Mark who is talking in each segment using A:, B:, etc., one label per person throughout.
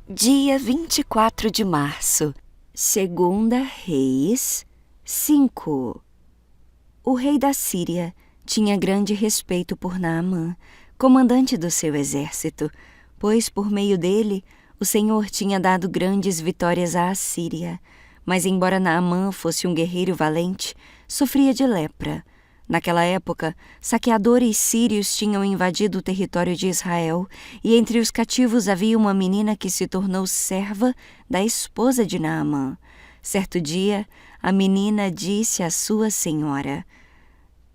A: Dia 24 de março, Segunda Reis 5. O rei da Síria tinha grande respeito por Naamã, comandante do seu exército, pois por meio dele o Senhor tinha dado grandes vitórias à Assíria. Mas embora Naamã fosse um guerreiro valente, sofria de lepra. Naquela época, saqueadores sírios tinham invadido o território de Israel, e entre os cativos havia uma menina que se tornou serva da esposa de Naamã. Certo dia, a menina disse à sua senhora: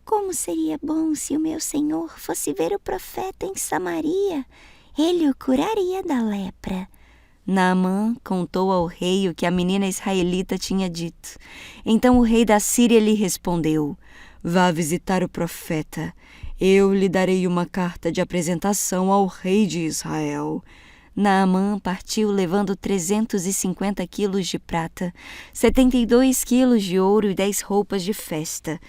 B: "Como seria bom se o meu senhor fosse ver o profeta em Samaria. Ele o curaria da lepra."
A: Naamã contou ao rei o que a menina israelita tinha dito. Então o rei da Síria lhe respondeu: "Vá visitar o profeta. Eu lhe darei uma carta de apresentação ao rei de Israel." Naamã partiu levando 350 quilos de prata, 72 quilos de ouro e 10 roupas de festa.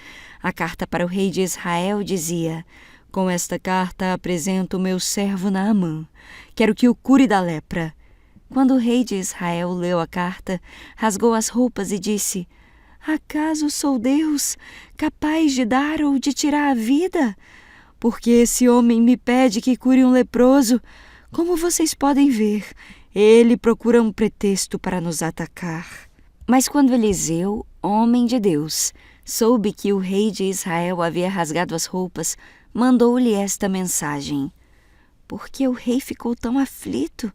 A: A carta para o rei de Israel dizia: "Com esta carta apresento o meu servo Naamã. Quero que o cure da lepra." Quando o rei de Israel leu a carta, rasgou as roupas e disse: "Acaso sou Deus, capaz de dar ou de tirar a vida? Porque esse homem me pede que cure um leproso. Como vocês podem ver, ele procura um pretexto para nos atacar." Mas quando Eliseu, homem de Deus, soube que o rei de Israel havia rasgado as roupas, mandou-lhe esta mensagem: "Por que o rei ficou tão aflito?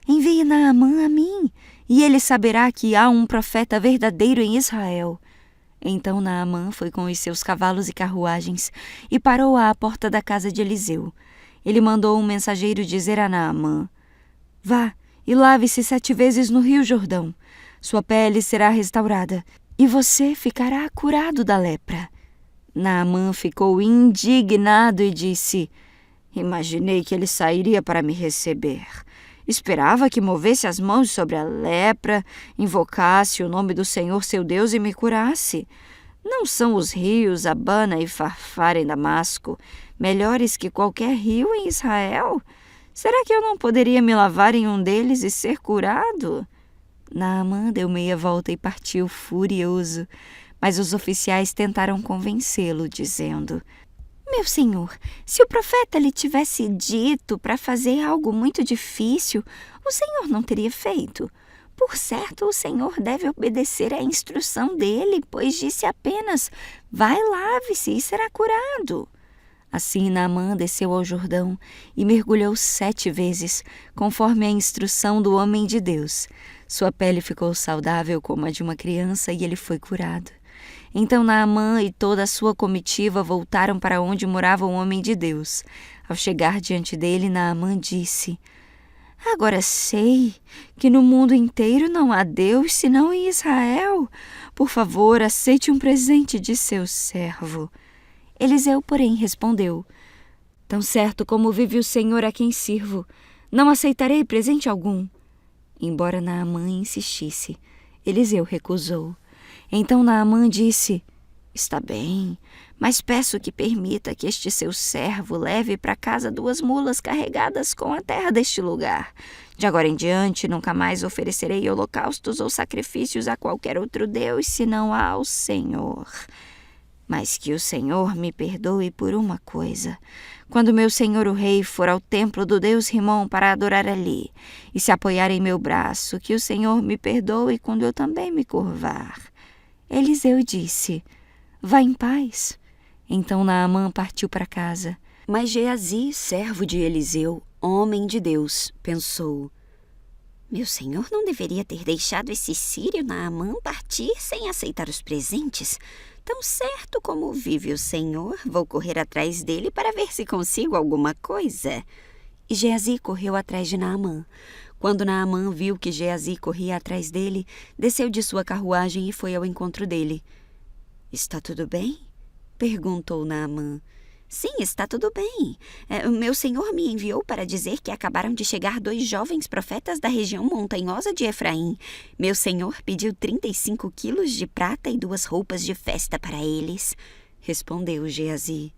A: Envie Naamã a mim, e ele saberá que há um profeta verdadeiro em Israel." Então Naamã foi com os seus cavalos e carruagens e parou à porta da casa de Eliseu. Ele mandou um mensageiro dizer a Naamã: "Vá e lave-se 7 vezes no rio Jordão. Sua pele será restaurada e você ficará curado da lepra." Naamã ficou indignado e disse: "Imaginei que ele sairia para me receber. Esperava que movesse as mãos sobre a lepra, invocasse o nome do Senhor seu Deus e me curasse. Não são os rios Abana e Farfar em Damasco melhores que qualquer rio em Israel? Será que eu não poderia me lavar em um deles e ser curado?" Naamã deu meia volta e partiu furioso, mas os oficiais tentaram convencê-lo, dizendo:
B: "Meu senhor, se o profeta lhe tivesse dito para fazer algo muito difícil, o senhor não teria feito. Por certo, o senhor deve obedecer à instrução dele, pois disse apenas: 'Vai, lave-se e será curado.'"
A: Assim Naamã desceu ao Jordão e mergulhou 7 vezes, conforme a instrução do homem de Deus. Sua pele ficou saudável como a de uma criança e ele foi curado. Então Naamã e toda a sua comitiva voltaram para onde morava o homem de Deus. Ao chegar diante dele, Naamã disse: "Agora sei que no mundo inteiro não há Deus senão em Israel. Por favor, aceite um presente de seu servo." Eliseu, porém, respondeu: "Tão certo como vive o Senhor a quem sirvo, não aceitarei presente algum." Embora Naamã insistisse, Eliseu recusou. Então Naamã disse: "Está bem, mas peço que permita que este seu servo leve para casa 2 mulas carregadas com a terra deste lugar. De agora em diante, nunca mais oferecerei holocaustos ou sacrifícios a qualquer outro Deus, senão ao Senhor. Mas que o Senhor me perdoe por uma coisa. Quando meu senhor o rei for ao templo do Deus Rimom para adorar ali e se apoiar em meu braço, que o Senhor me perdoe quando eu também me curvar." Eliseu disse: "Vá em paz." Então Naamã partiu para casa. Mas Geazi, servo de Eliseu, homem de Deus, pensou:
B: "Meu senhor não deveria ter deixado esse sírio Naamã partir sem aceitar os presentes. Tão certo como vive o senhor, vou correr atrás dele para ver se consigo alguma coisa."
A: E Geazi correu atrás de Naamã. Quando Naamã viu que Geazi corria atrás dele, desceu de sua carruagem e foi ao encontro dele. "Está tudo bem?" perguntou Naamã.
B: "Sim, está tudo bem. O meu senhor me enviou para dizer que acabaram de chegar 2 jovens profetas da região montanhosa de Efraim. Meu senhor pediu 35 quilos de prata e 2 roupas de festa para eles."
A: Respondeu Geazi.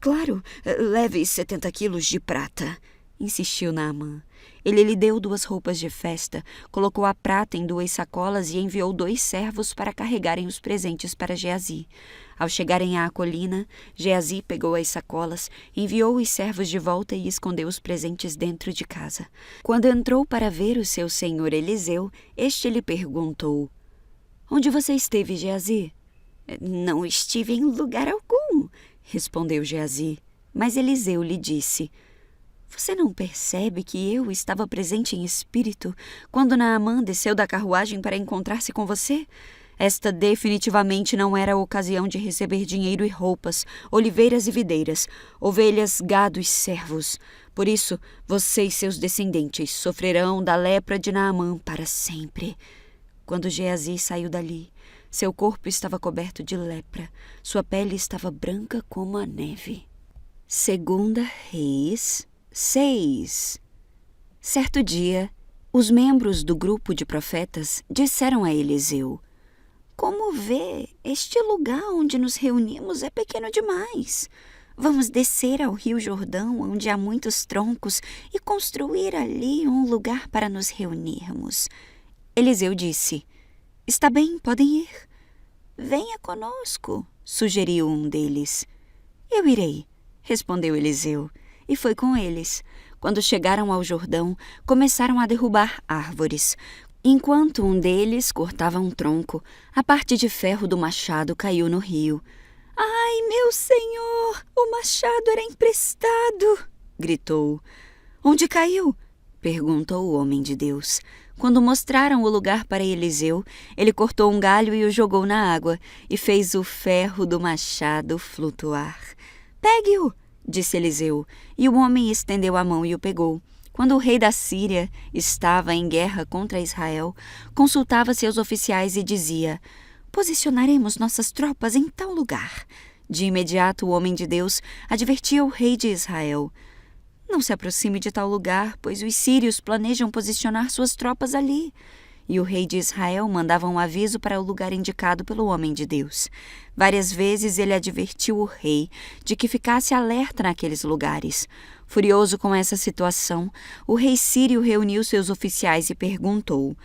A: "Claro, leve 70 quilos de prata," insistiu Naamã. Ele lhe deu 2 roupas de festa, colocou a prata em 2 sacolas e enviou 2 servos para carregarem os presentes para Geazi. Ao chegarem à colina, Geazi pegou as sacolas, enviou os servos de volta e escondeu os presentes dentro de casa. Quando entrou para ver o seu senhor Eliseu, este lhe perguntou: "Onde você esteve, Geazi?"
B: "Não estive em lugar algum", respondeu Geazi. Mas Eliseu lhe disse: "Você não percebe que eu estava presente em espírito quando Naamã desceu da carruagem para encontrar-se com você? Esta definitivamente não era a ocasião de receber dinheiro e roupas, oliveiras e videiras, ovelhas, gado e servos. Por isso, você e seus descendentes sofrerão da lepra de Naamã para sempre." Quando Geazi saiu dali, seu corpo estava coberto de lepra, sua pele estava branca como a neve. 2 Reis 6. Certo dia, os membros do grupo de profetas disseram a Eliseu: "Como vê, este lugar onde nos reunimos é pequeno demais. Vamos descer ao Rio Jordão, onde há muitos troncos, e construir ali um lugar para nos reunirmos." Eliseu disse: "Está bem, podem ir." "Venha conosco", sugeriu um deles. "Eu irei", respondeu Eliseu, e foi com eles. Quando chegaram ao Jordão, começaram a derrubar árvores. Enquanto um deles cortava um tronco, a parte de ferro do machado caiu no rio. "Ai, meu senhor, o machado era emprestado!" gritou. "Onde caiu?" perguntou o homem de Deus. Quando mostraram o lugar para Eliseu, ele cortou um galho e o jogou na água, e fez o ferro do machado flutuar. "Pegue-o", disse Eliseu, e o homem estendeu a mão e o pegou. Quando o rei da Síria estava em guerra contra Israel, consultava seus oficiais e dizia: "Posicionaremos nossas tropas em tal lugar." De imediato, o homem de Deus advertia o rei de Israel: "Não se aproxime de tal lugar, pois os sírios planejam posicionar suas tropas ali." E o rei de Israel mandava um aviso para o lugar indicado pelo homem de Deus. Várias vezes ele advertiu o rei de que ficasse alerta naqueles lugares. Furioso com essa situação, o rei sírio reuniu seus oficiais e perguntou: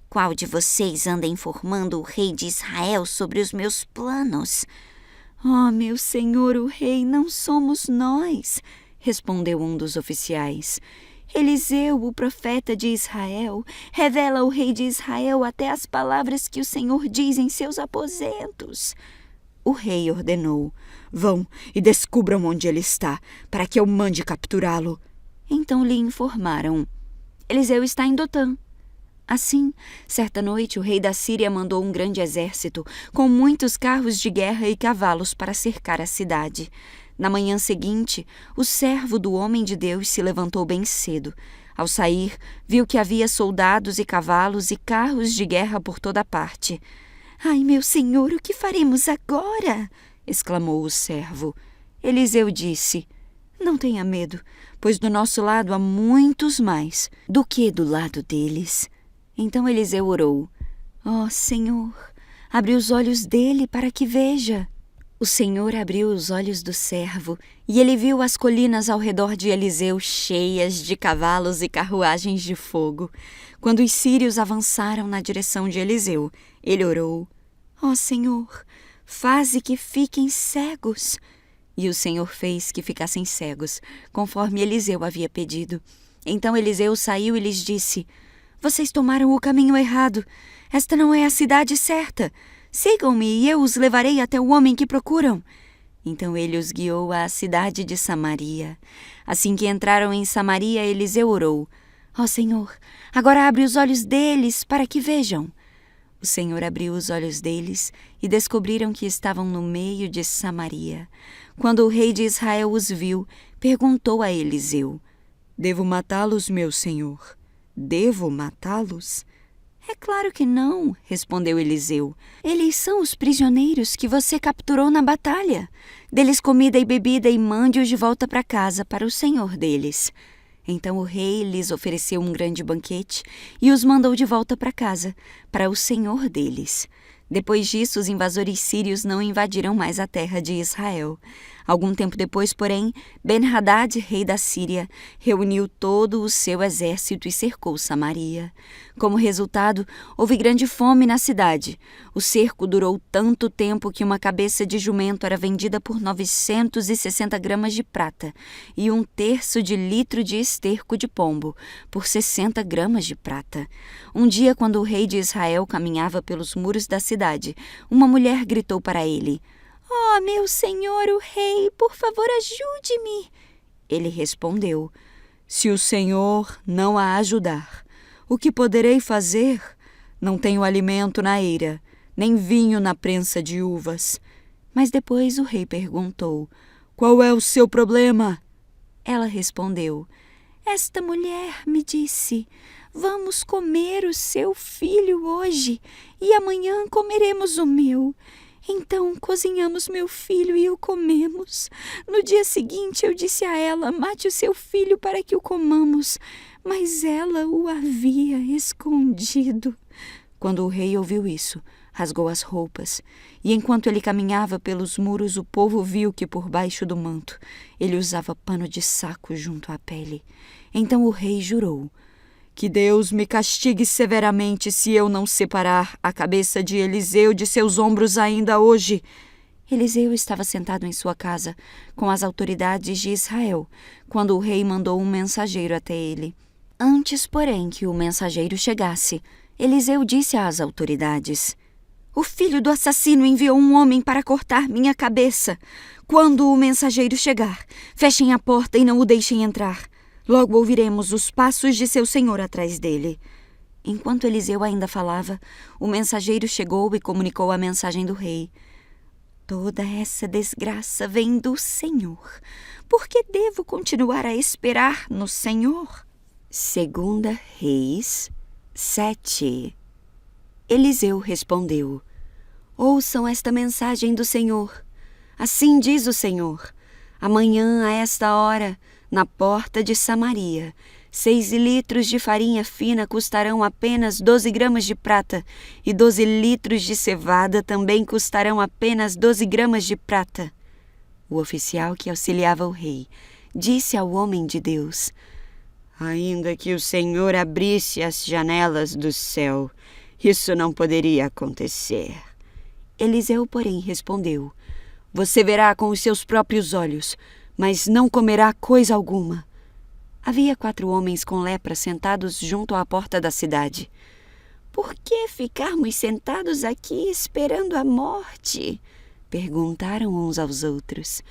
B: "Qual de vocês anda informando o rei de Israel sobre os meus planos?" "Oh, meu senhor o rei, não somos nós", respondeu um dos oficiais. "Eliseu, o profeta de Israel, revela ao rei de Israel até as palavras que o Senhor diz em seus aposentos." O rei ordenou: "Vão e descubram onde ele está, para que eu mande capturá-lo." Então lhe informaram: "Eliseu está em Dotã." Assim, certa noite, o rei da Síria mandou um grande exército, com muitos carros de guerra e cavalos para cercar a cidade. Na manhã seguinte, o servo do homem de Deus se levantou bem cedo. Ao sair, viu que havia soldados e cavalos e carros de guerra por toda parte. "Ai, meu senhor, o que faremos agora?" exclamou o servo. Eliseu disse: "Não tenha medo, pois do nosso lado há muitos mais do que do lado deles." Então Eliseu orou: "Ó Senhor, abre os olhos dele para que veja." O Senhor abriu os olhos do servo, e ele viu as colinas ao redor de Eliseu cheias de cavalos e carruagens de fogo. Quando os sírios avançaram na direção de Eliseu, ele orou: "Ó Senhor, faze que fiquem cegos." E o Senhor fez que ficassem cegos, conforme Eliseu havia pedido. Então Eliseu saiu e lhes disse: "Vocês tomaram o caminho errado. Esta não é a cidade certa. Sigam-me e eu os levarei até o homem que procuram." Então ele os guiou à cidade de Samaria. Assim que entraram em Samaria, Eliseu orou: "Ó Senhor, agora abre os olhos deles para que vejam." O Senhor abriu os olhos deles e descobriram que estavam no meio de Samaria. Quando o rei de Israel os viu, perguntou a Eliseu: "Devo matá-los, meu senhor? Devo matá-los?" "É claro que não", respondeu Eliseu. "Eles são os prisioneiros que você capturou na batalha. Dê-lhes comida e bebida e mande-os de volta para casa, para o senhor deles." Então o rei lhes ofereceu um grande banquete e os mandou de volta para casa, para o senhor deles. Depois disso, os invasores sírios não invadiram mais a terra de Israel.
A: Algum tempo depois, porém, Ben-Hadad, rei da Síria, reuniu todo o seu exército e cercou Samaria. Como resultado, houve grande fome na cidade. O cerco durou tanto tempo que uma cabeça de jumento era vendida por 960 gramas de prata e 1/3 de litro de esterco de pombo por 60 gramas de prata. Um dia, quando o rei de Israel caminhava pelos muros da cidade, uma mulher gritou para ele: "Oh, meu senhor, o rei, por favor, ajude-me." Ele respondeu: "Se o Senhor não a ajudar, o que poderei fazer? Não tenho alimento na eira, nem vinho na prensa de uvas." Mas depois o rei perguntou: "Qual é o seu problema?" Ela respondeu: "Esta mulher me disse: 'Vamos comer o seu filho hoje, e amanhã comeremos o meu.' Então cozinhamos meu filho e o comemos. No dia seguinte eu disse a ela: 'Mate o seu filho para que o comamos.' Mas ela o havia escondido." Quando o rei ouviu isso, rasgou as roupas, e enquanto ele caminhava pelos muros, o povo viu que por baixo do manto ele usava pano de saco junto à pele. Então o rei jurou: "Que Deus me castigue severamente se eu não separar a cabeça de Eliseu de seus ombros ainda hoje." Eliseu estava sentado em sua casa com as autoridades de Israel, quando o rei mandou um mensageiro até ele. Antes, porém, que o mensageiro chegasse, Eliseu disse às autoridades: "O filho do assassino enviou um homem para cortar minha cabeça. Quando o mensageiro chegar, fechem a porta e não o deixem entrar. Logo ouviremos os passos de seu senhor atrás dele." Enquanto Eliseu ainda falava, o mensageiro chegou e comunicou a mensagem do rei: "Toda essa desgraça vem do Senhor. Por que devo continuar a esperar no Senhor?" 2 Reis 7. Eliseu respondeu: "Ouçam esta mensagem do Senhor. Assim diz o Senhor: amanhã, a esta hora, na porta de Samaria, 6 litros de farinha fina custarão apenas 12 gramas de prata, e 12 litros de cevada também custarão apenas 12 gramas de prata." O oficial que auxiliava o rei disse ao homem de Deus: "Ainda que o Senhor abrisse as janelas do céu, isso não poderia acontecer." Eliseu, porém, respondeu: "Você verá com os seus próprios olhos, mas não comerá coisa alguma." Havia 4 homens com lepra sentados junto à porta da cidade. "Por que ficarmos sentados aqui esperando a morte?" perguntaram uns aos outros.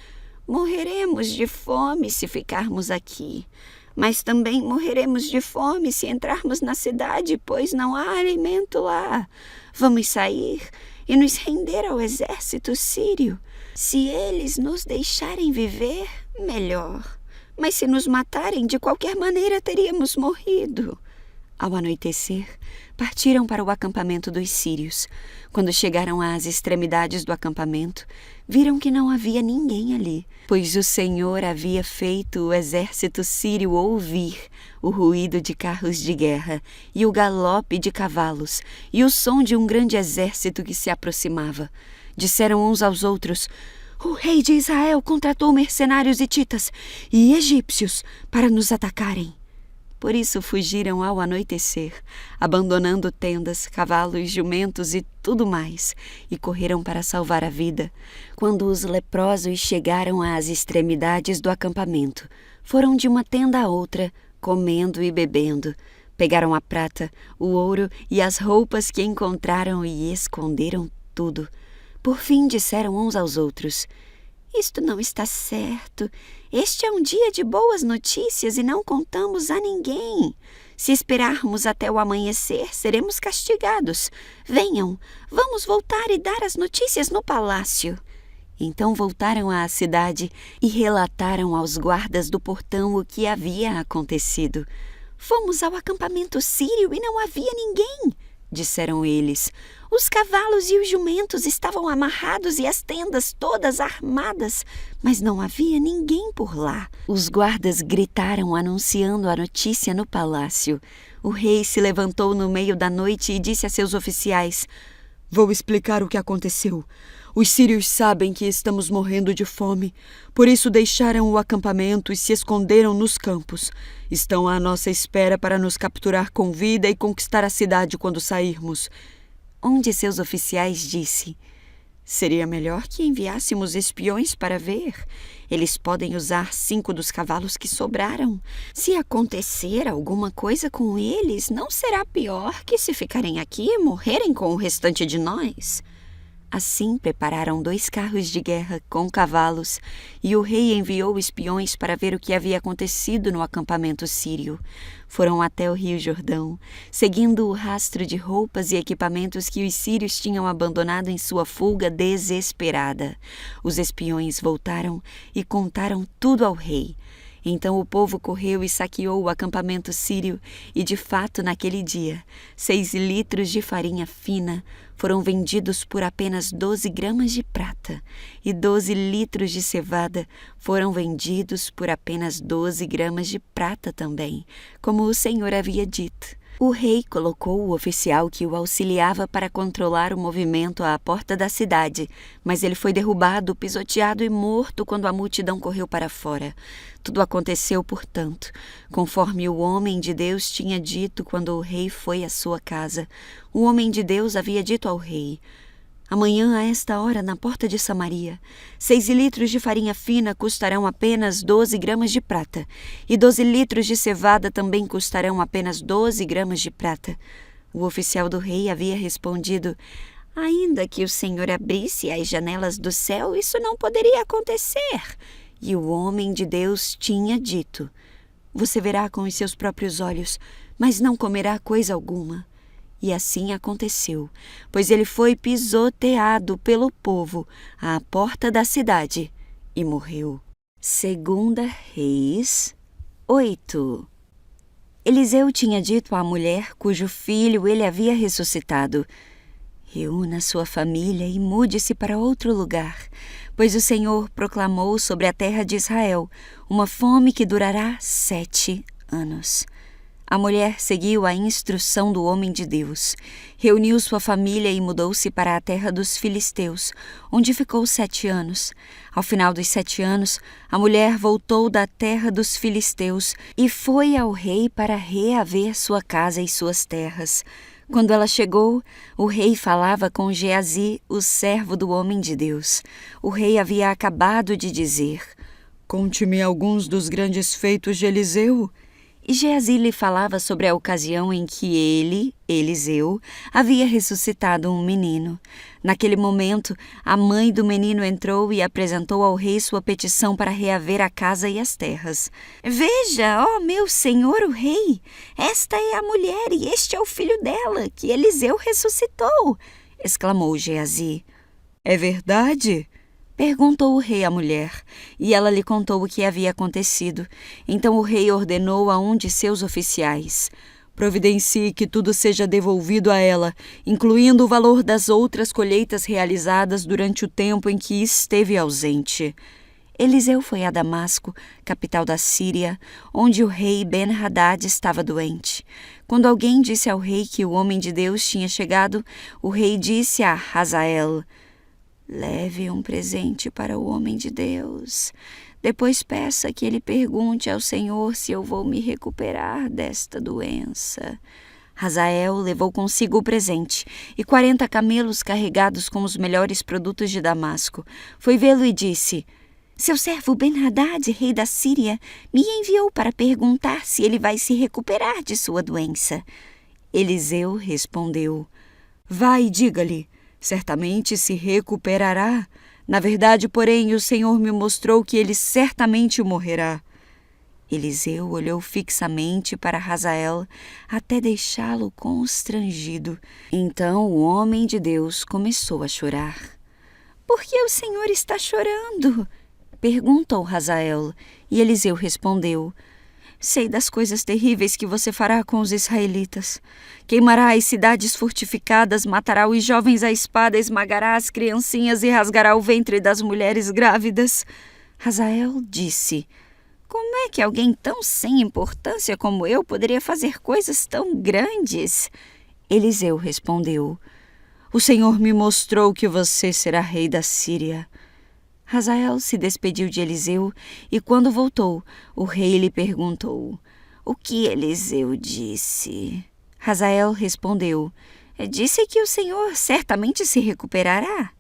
A: "Morreremos de fome se ficarmos aqui, mas também morreremos de fome se entrarmos na cidade, pois não há alimento lá. Vamos sair e nos render ao exército sírio. Se eles nos deixarem viver, melhor. Mas se nos matarem, de qualquer maneira teríamos morrido." Ao anoitecer, partiram para o acampamento dos sírios. Quando chegaram às extremidades do acampamento, viram que não havia ninguém ali, pois o Senhor havia feito o exército sírio ouvir o ruído de carros de guerra e o galope de cavalos e o som de um grande exército que se aproximava. Disseram uns aos outros: "O rei de Israel contratou mercenários hititas e egípcios para nos atacarem." Por isso fugiram ao anoitecer, abandonando tendas, cavalos, jumentos e tudo mais, e correram para salvar a vida. Quando os leprosos chegaram às extremidades do acampamento, foram de uma tenda a outra, comendo e bebendo. Pegaram a prata, o ouro e as roupas que encontraram e esconderam tudo. Por fim disseram uns aos outros: "Isto não está certo. Este é um dia de boas notícias e não contamos a ninguém. Se esperarmos até o amanhecer, seremos castigados. Venham, vamos voltar e dar as notícias no palácio." Então voltaram à cidade e relataram aos guardas do portão o que havia acontecido. "Fomos ao acampamento sírio e não havia ninguém," disseram eles. "Os cavalos e os jumentos estavam amarrados e as tendas todas armadas, mas não havia ninguém por lá." Os guardas gritaram anunciando a notícia no palácio. O rei se levantou no meio da noite e disse a seus oficiais: Vou explicar o que aconteceu. Os sírios sabem que estamos morrendo de fome, por isso deixaram o acampamento e se esconderam nos campos. Estão à nossa espera para nos capturar com vida e conquistar a cidade quando sairmos.
B: Um de seus oficiais disse: seria melhor que enviássemos espiões para ver. Eles podem usar 5 dos cavalos que sobraram. Se acontecer alguma coisa com eles, não será pior que se ficarem aqui e morrerem com o restante de nós. Assim prepararam 2 carros de guerra com cavalos, e o rei enviou espiões para ver o que havia acontecido no acampamento sírio. Foram até o rio Jordão, seguindo o rastro de roupas e equipamentos que os sírios tinham abandonado em sua fuga desesperada. Os espiões voltaram e contaram tudo ao rei. Então o povo correu e saqueou o acampamento sírio e, de fato, naquele dia, 6 litros de farinha fina foram vendidos por apenas 12 gramas de prata e 12 litros de cevada foram vendidos por apenas 12 gramas de prata também, como o Senhor havia dito. O rei colocou o oficial que o auxiliava para controlar o movimento à porta da cidade, mas ele foi derrubado, pisoteado e morto quando a multidão correu para fora. Tudo aconteceu, portanto, conforme o homem de Deus tinha dito quando o rei foi à sua casa. O homem de Deus havia dito ao rei: amanhã, a esta hora, na porta de Samaria, 6 litros de farinha fina custarão apenas 12 gramas de prata, e 12 litros de cevada também custarão apenas 12 gramas de prata. O oficial do rei havia respondido: ainda que o Senhor abrisse as janelas do céu, isso não poderia acontecer. E o homem de Deus tinha dito: você verá com os seus próprios olhos, mas não comerá coisa alguma. E assim aconteceu, pois ele foi pisoteado pelo povo à porta da cidade e morreu. 2 Reis 8. Eliseu tinha dito à mulher cujo filho ele havia ressuscitado: reúna sua família e mude-se para outro lugar, pois o Senhor proclamou sobre a terra de Israel uma fome que durará 7 anos. A mulher seguiu a instrução do homem de Deus, reuniu sua família e mudou-se para a terra dos filisteus, onde ficou 7 anos. Ao final dos 7 anos, a mulher voltou da terra dos filisteus e foi ao rei para reaver sua casa e suas terras. Quando ela chegou, o rei falava com Geazi, o servo do homem de Deus. O rei havia acabado de dizer: conte-me alguns dos grandes feitos de Eliseu. E Geazi lhe falava sobre a ocasião em que ele, Eliseu, havia ressuscitado um menino. Naquele momento, a mãe do menino entrou e apresentou ao rei sua petição para reaver a casa e as terras. Veja, ó meu senhor o rei, esta é a mulher e este é o filho dela, que Eliseu ressuscitou, exclamou Geazi. É verdade? Perguntou o rei à mulher, e ela lhe contou o que havia acontecido. Então o rei ordenou a um de seus oficiais: providencie que tudo seja devolvido a ela, incluindo o valor das outras colheitas realizadas durante o tempo em que esteve ausente. Eliseu foi a Damasco, capital da Síria, onde o rei Ben-Hadad estava doente. Quando alguém disse ao rei que o homem de Deus tinha chegado, o rei disse a Hazael: leve um presente para o homem de Deus. Depois peça que ele pergunte ao Senhor se eu vou me recuperar desta doença. Hazael levou consigo o presente e 40 camelos carregados com os melhores produtos de Damasco. Foi vê-lo e disse: seu servo Ben-Hadad, rei da Síria, me enviou para perguntar se ele vai se recuperar de sua doença. Eliseu respondeu: vai e diga-lhe, certamente se recuperará. Na verdade, porém, o Senhor me mostrou que ele certamente morrerá. Eliseu olhou fixamente para Hazael até deixá-lo constrangido. Então o homem de Deus começou a chorar. Por que o Senhor está chorando? Perguntou Hazael, e Eliseu respondeu: sei das coisas terríveis que você fará com os israelitas. Queimará as cidades fortificadas, matará os jovens à espada, esmagará as criancinhas e rasgará o ventre das mulheres grávidas. Hazael disse: como é que alguém tão sem importância como eu poderia fazer coisas tão grandes? Eliseu respondeu:
A: O Senhor me mostrou que você será rei da Síria.
B: Hazael se despediu de Eliseu e, quando voltou, o rei lhe perguntou: O que Eliseu disse? Hazael respondeu: Disse que o Senhor certamente se recuperará.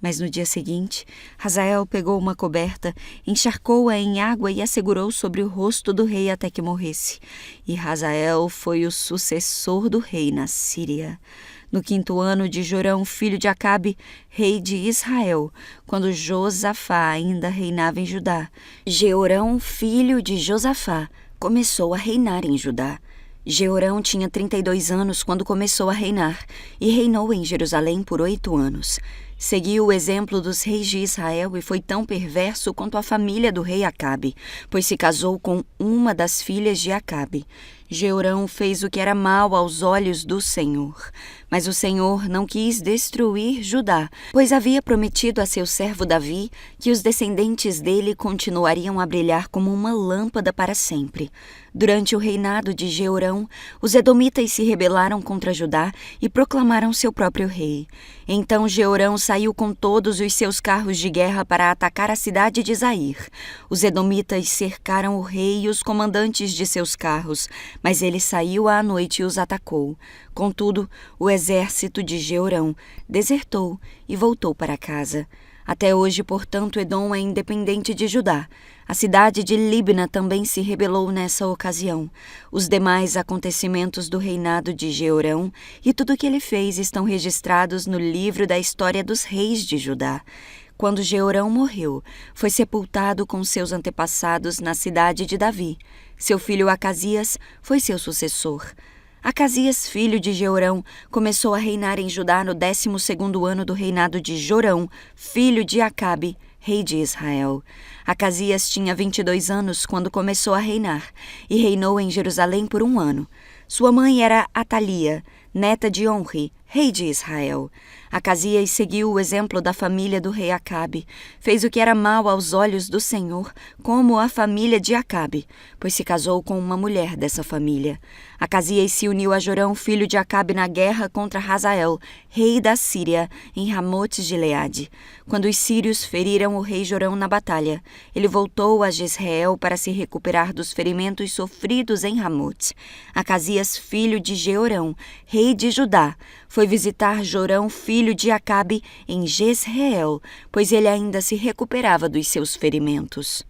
B: Mas no dia seguinte, Hazael pegou uma coberta, encharcou-a em água e a segurou sobre o rosto do rei até que morresse. E Hazael foi o sucessor do rei na Síria. No 5º ano de Jorão, filho de Acabe, rei de Israel, quando Josafá ainda reinava em Judá, Jeorão, filho de Josafá, começou a reinar em Judá. Jeorão tinha 32 anos quando começou a reinar e reinou em Jerusalém por 8 anos. Seguiu o exemplo dos reis de Israel e foi tão perverso quanto a família do rei Acabe, pois se casou com uma das filhas de Acabe. Jeorão fez o que era mal aos olhos do Senhor. Mas o Senhor não quis destruir Judá, pois havia prometido a seu servo Davi que os descendentes dele continuariam a brilhar como uma lâmpada para sempre. Durante o reinado de Jeorão, os edomitas se rebelaram contra Judá e proclamaram seu próprio rei. Então Jeorão saiu com todos os seus carros de guerra para atacar a cidade de Zair. Os edomitas cercaram o rei e os comandantes de seus carros, mas ele saiu à noite e os atacou. Contudo, o exército de Jeorão desertou e voltou para casa. Até hoje, portanto, Edom é independente de Judá. A cidade de Libna também se rebelou nessa ocasião. Os demais acontecimentos do reinado de Jeorão e tudo o que ele fez estão registrados no livro da história dos reis de Judá. Quando Jeorão morreu, foi sepultado com seus antepassados na cidade de Davi. Seu filho Acasias foi seu sucessor. Acasias, filho de Jeorão, começou a reinar em Judá no 12º ano do reinado de Jorão, filho de Acabe, rei de Israel. Acasias tinha 22 anos quando começou a reinar e reinou em Jerusalém por 1 ano. Sua mãe era Atalia, neta de Onri, rei de Israel. Acasias seguiu o exemplo da família do rei Acabe, fez o que era mal aos olhos do Senhor, como a família de Acabe, pois se casou com uma mulher dessa família. Acasias se uniu a Jorão, filho de Acabe, na guerra contra Hazael, rei da Síria, em Ramote-Gileade. Quando os sírios feriram o rei Jorão na batalha, ele voltou a Jezreel para se recuperar dos ferimentos sofridos em Ramote. Acasias, filho de Jeorão, rei de Judá, foi visitar Jorão, filho de Acabe, em Jezreel, pois ele ainda se recuperava dos seus ferimentos.